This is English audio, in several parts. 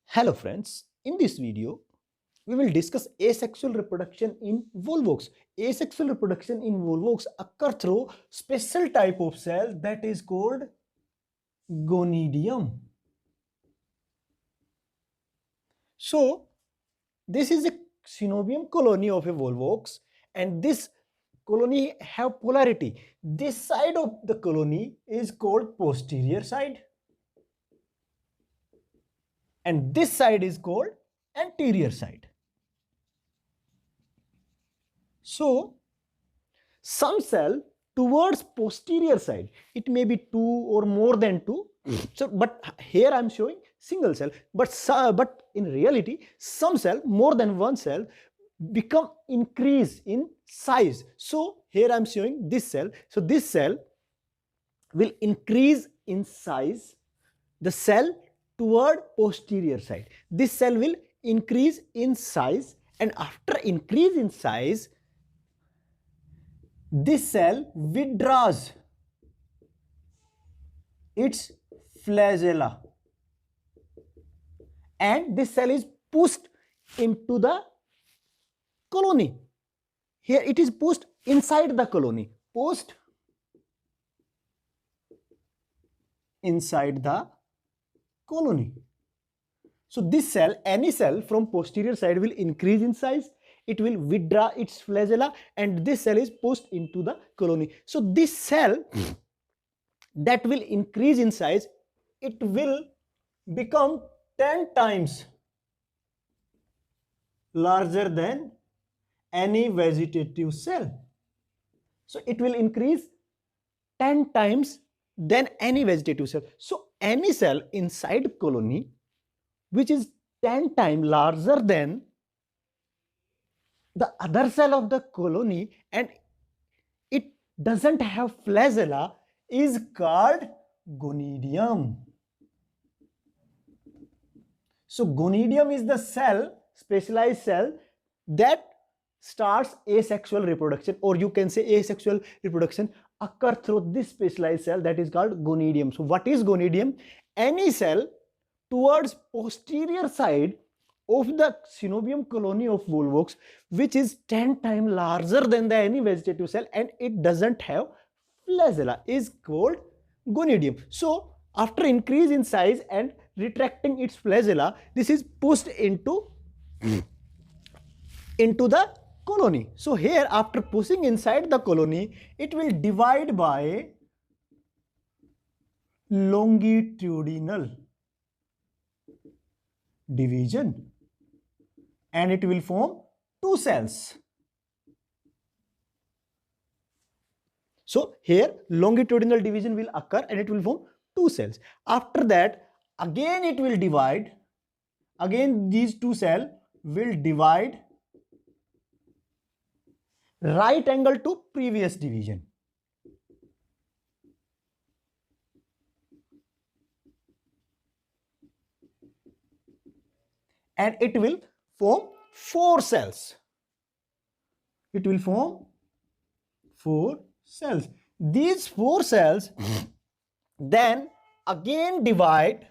Hello friends, in this video we will discuss asexual reproduction in Volvox. Asexual reproduction in Volvox occur through special type of cell that is called Gonidium. So this is a synovium colony of a Volvox, and this colony have polarity. This side of the colony is called posterior side and this side is called anterior side. So some cell towards posterior side, it may be two or more than two. So but here I am showing single cell, but in reality some cell, more than one cell, become increase in size. So here I am showing this cell. So this cell will increase in size, the cell toward posterior side. This cell will increase in size, and after increase in size, this cell withdraws its flagella and this cell is pushed into the colony. Here it is pushed inside the colony, pushed inside the colony. So this cell, any cell from posterior side, will increase in size, it will withdraw its flagella and this cell is pushed into the colony. So this cell that will increase in size, it will become 10 times larger than any vegetative cell. So it will increase 10 times than any vegetative cell. So any cell inside colony which is 10 times larger than the other cell of the colony and it doesn't have flagella is called Gonidium. So Gonidium is the cell, specialized cell, that starts asexual reproduction, or you can say asexual reproduction occur through this specialized cell that is called Gonidium. So what is Gonidium? Any cell towards posterior side of the synovium colony of Volvox which is 10 times larger than the any vegetative cell and it doesn't have flagella is called Gonidium. So after increase in size and retracting its flagella, this is pushed into the colony. So here after pushing inside the colony, it will divide by longitudinal division and it will form two cells. So here longitudinal division will occur and it will form two cells. After that again it will divide, again these two cells will divide right angle to previous division. And it will form four cells. It will form four cells. These four cells then again divide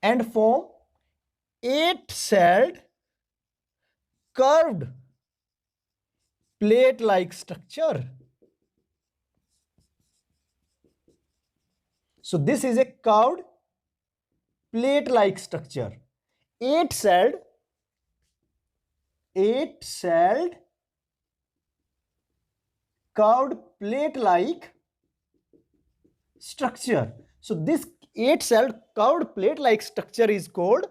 and form 8-celled curved plate-like structure. So this is a curved plate-like structure. 8-celled curved plate-like structure. So this 8-celled curved plate-like structure is called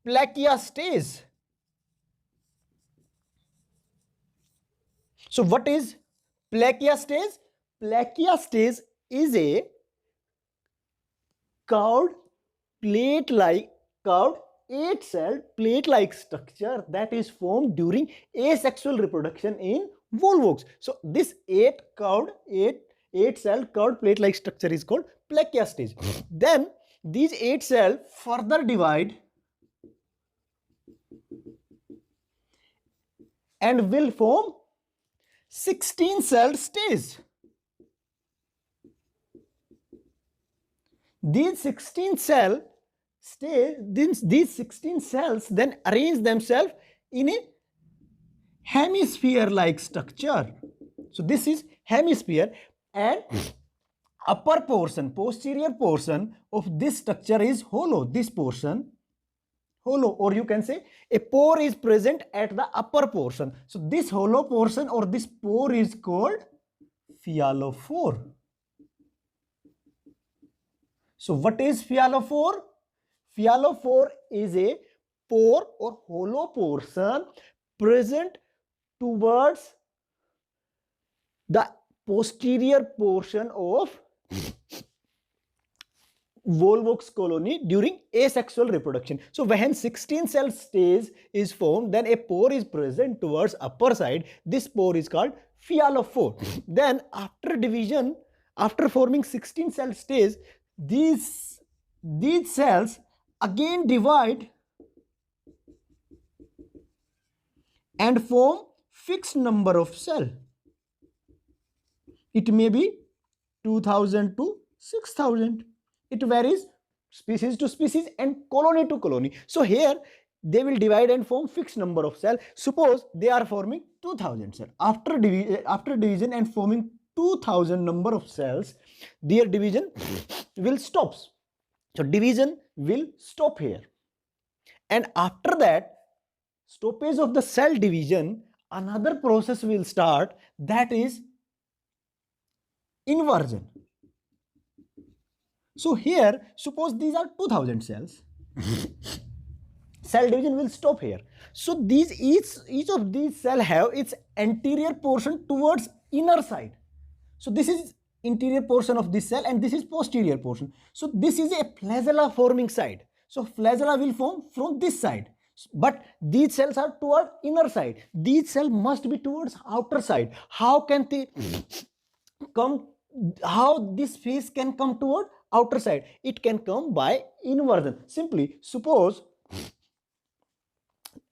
Placia Stage. So what is Placia Stage? Placia Stage is a curved 8-celled plate-like structure that is formed during asexual reproduction in Volvox. So this 8-celled curved plate-like structure is called Placia Stage. Then these 8 cells further divide and will form 16-celled stage. These 16 cells then arrange themselves in a hemisphere-like structure. So this is hemisphere, and upper portion, posterior portion of this structure is hollow. This portion hollow, or you can say a pore is present at the upper portion. So this hollow portion or this pore is called Phealophore. So what is Phealophore? Phealophore is a pore or hollow portion present towards the posterior portion of Volvox colony during asexual reproduction. So when 16 cell stage is formed, then a pore is present towards upper side. This pore is called Phealophore. Then after division, after forming 16 cell stage, these cells again divide and form fixed number of cell. It may be 2000 to 6000. It varies species to species and colony to colony. So here they will divide and form fixed number of cells. Suppose they are forming 2000 cells. After division and forming 2000 number of cells, their division will stop. So division will stop here. And after that stoppage of the cell division, another process will start, that is inversion. So here, suppose these are 2000 cells. Cell division will stop here. So these each of these cell have its anterior portion towards inner side. So this is interior portion of this cell and this is posterior portion. So this is a flagella forming side. So flagella will form from this side. But these cells are toward inner side. These cells must be towards outer side. How can they come? How this phase can come toward outer side? It can come by inversion. Simply suppose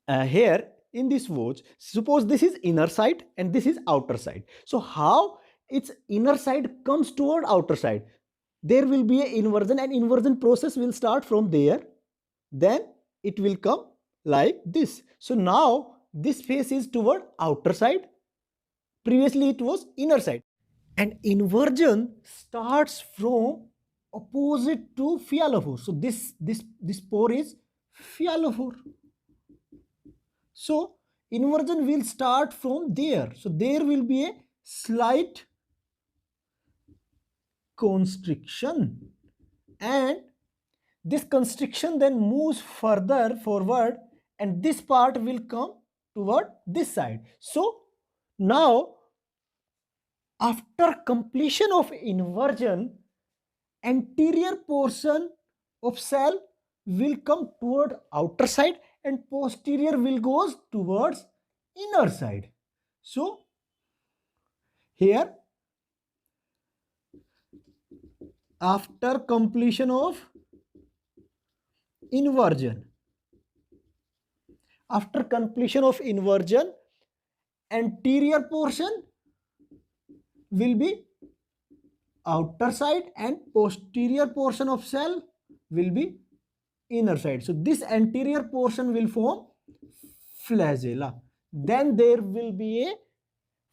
here in this watch, suppose this is inner side and this is outer side. So how its inner side comes toward outer side? There will be an inversion, and inversion process will start from there. Then it will come like this. So now this face is toward outer side. Previously it was inner side. And inversion starts from opposite to Phealophore. So this pore is Phealophore. So inversion will start from there. So there will be a slight constriction, and this constriction then moves further forward, and this part will come toward this side. So now after completion of inversion, anterior portion of cell will come toward outer side and posterior will goes towards inner side. So here, after completion of inversion, anterior portion will be outer side and posterior portion of cell will be inner side. So this anterior portion will form flagella. Then there will be a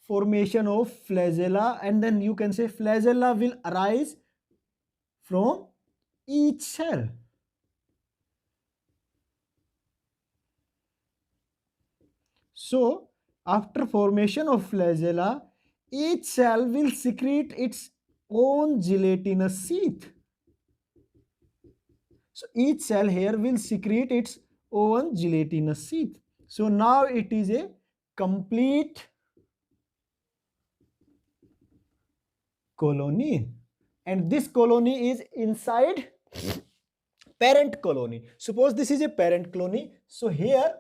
formation of flagella, and then you can say flagella will arise from each cell. So after formation of flagella, each cell will secrete its own gelatinous sheath. So each cell here will secrete its own gelatinous sheath. So now it is a complete colony, and this colony is inside parent colony. Suppose this is a parent colony. So here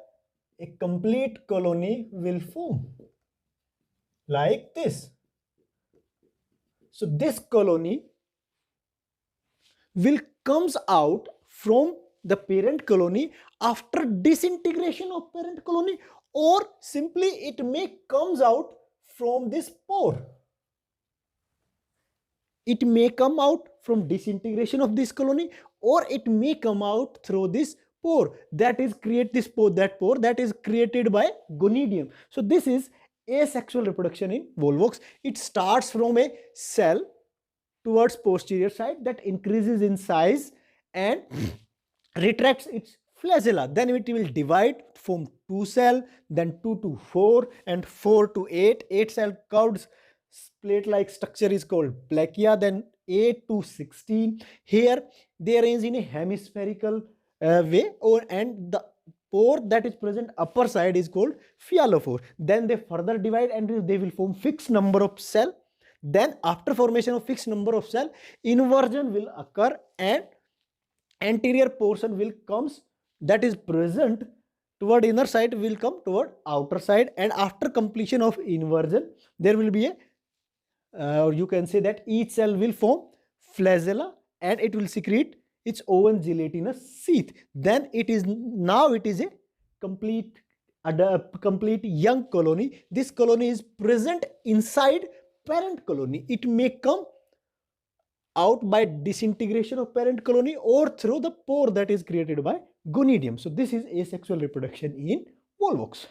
a complete colony will form like this. So this colony will comes out from the parent colony after disintegration of parent colony, or simply it may comes out from this pore. it may come out from disintegration of this colony, or it may come out through this pore that is that pore that is created by gonidium. So this is asexual reproduction in Volvox. It starts from a cell towards posterior side that increases in size and retracts its flagella. Then it will divide from 2 cell, then 2 to 4, and 4 to 8. 8 cell curved plate like structure is called plakea. Then 8 to 16. Here they arrange in a hemispherical way, and the pore that is present upper side is called Phealophore. Then they further divide and they will form fixed number of cell. Then after formation of fixed number of cell, inversion will occur and anterior portion will comes that is present toward inner side will come toward outer side. And after completion of inversion, there will be a or you can say that each cell will form flagella and it will secrete its own gelatinous sheath. Then it is a complete young colony. This colony is present inside parent colony. It may come out by disintegration of parent colony or through the pore that is created by Gonidium. So this is asexual reproduction in Volvox.